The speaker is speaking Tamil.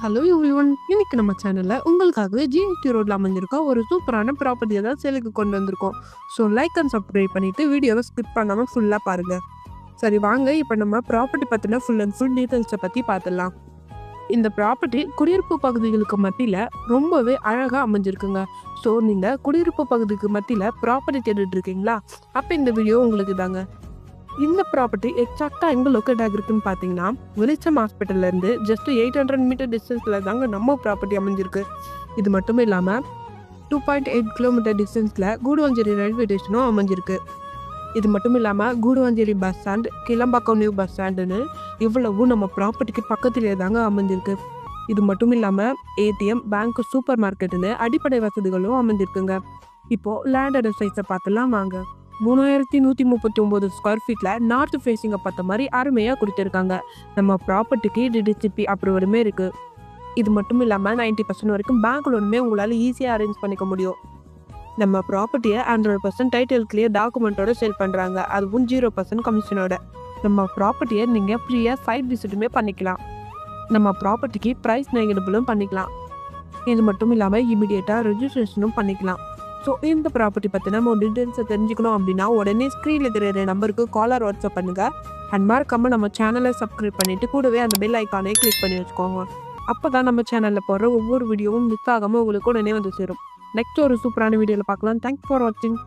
ஹலோ எவ்ரிவன், இன்னைக்கு நம்ம சேனல்ல உங்களுக்காகவே ஜிஎஸ்டி ரோட்ல அமைஞ்சிருக்க ஒரு சூப்பரான ப்ராப்பர்ட்டியை தான் சேலுக்கு கொண்டு வந்திருக்கோம். ஸோ லைக் அண்ட் சப்ஸ்கிரைப் பண்ணிட்டு வீடியோவை ஸ்கிப் பண்ணாம ஃபுல்லா பாருங்க. சரி வாங்க, இப்போ நம்ம ப்ராப்பர்ட்டி பத்தின ஃபுல் அண்ட் ஃபுல் டீட்டெயில்ஸை பத்தி பார்த்துடலாம். இந்த ப்ராப்பர்ட்டி குடியிருப்பு பகுதிகளுக்கு மத்தியில ரொம்பவே அழகா அமைஞ்சிருக்குங்க. ஸோ நீங்க குடியிருப்பு பகுதிக்கு மத்தியில ப்ராப்பர்ட்டி தேடிட்டு இருக்கீங்களா? அப்ப இந்த வீடியோ உங்களுக்கு தாங்க. இந்த ப்ராப்பர்ட்டி எக்ஸாக்டாக எங்கே லொக்கேட் ஆகிருக்குன்னு பார்த்தீங்கன்னா, வெளிச்சம் ஹாஸ்பிட்டல்லேருந்து ஜஸ்ட் 800 மீட்டர் டிஸ்டன்ஸில் தாங்க நம்ம ப்ராப்பர்ட்டி அமைஞ்சிருக்கு. இது மட்டும் இல்லாமல் 2.8 கிலோமீட்டர் டிஸ்டன்ஸில் கூடுவாஞ்சேரி ரயில்வே ஸ்டேஷனும் அமைஞ்சிருக்கு. இது மட்டும் இல்லாமல் Guduvanchery bus stand, Kilambakkam new bus ஸ்டாண்டுன்னு இவ்வளவும் நம்ம ப்ராப்பர்ட்டிக்கு பக்கத்துலேயே தாங்க அமைஞ்சிருக்கு. இது மட்டும் இல்லாமல் ஏடிஎம், பேங்க், சூப்பர் மார்க்கெட்டுன்னு அடிப்படை வசதிகளும் அமைஞ்சிருக்குங்க. இப்போது லேண்டோட சைஸை பார்த்துலாம் வாங்க. 3139 ஸ்கொயர் ஃபீட்டில் நார்த் ஃபேஸிங்கை பார்த்த மாதிரி அருமையாக கொடுத்துருக்காங்க. நம்ம ப்ராப்பர்ட்டிக்கு டிடிசிபி அப்ரூவலுமே இருக்குது. இது மட்டும் இல்லாமல் 90% வரைக்கும் பேங்க் லோனுமே உங்களால் ஈஸியாக அரேஞ்ச் பண்ணிக்க முடியும். நம்ம ப்ராப்பர்ட்டியை 100% டைட்டில் கிளியர் டாக்குமெண்ட்டோட சேல் பண்ணுறாங்க, அதுவும் 0% கமிஷனோட. நம்ம ப்ராப்பர்ட்டியை நீங்கள் ஃப்ரீயாக சைட் விசிட்டுமே பண்ணிக்கலாம். நம்ம ப்ராப்பர்ட்டிக்கு ப்ரைஸ் நெகட்டிபிளும் பண்ணிக்கலாம். இது மட்டும் இல்லாமல் இமீடியட்டாக ரெஜிஸ்ட்ரேஷனும் பண்ணிக்கலாம். ஸோ இந்த ப்ராப்பர்ட்டி பற்றின நம்ம டீட்டெயில்ஸை தெரிஞ்சுக்கணும் அப்படின்னா உடனே ஸ்க்ரீனில் தெரியுற நம்பருக்கு காலர் வாட்ஸ்அப் பண்ணுங்கள். அண்ட் மறக்காமல் நம்ம சேனலை சப்ஸ்கிரைப் பண்ணிவிட்டு கூடவே அந்த பெல் ஐக்கானே கிளிக் பண்ணி வச்சுக்கோங்க. அப்போ தான் நம்ம சேனலில் போடுற ஒவ்வொரு வீடியோவும் மிஸ் ஆகாமல் உங்களுக்கு உடனே வந்து சேரும். நெக்ஸ்ட் ஒரு சூப்பரான வீடியோவில் பார்க்கலாம். தேங்க்ஸ் ஃபார் வாட்சிங்.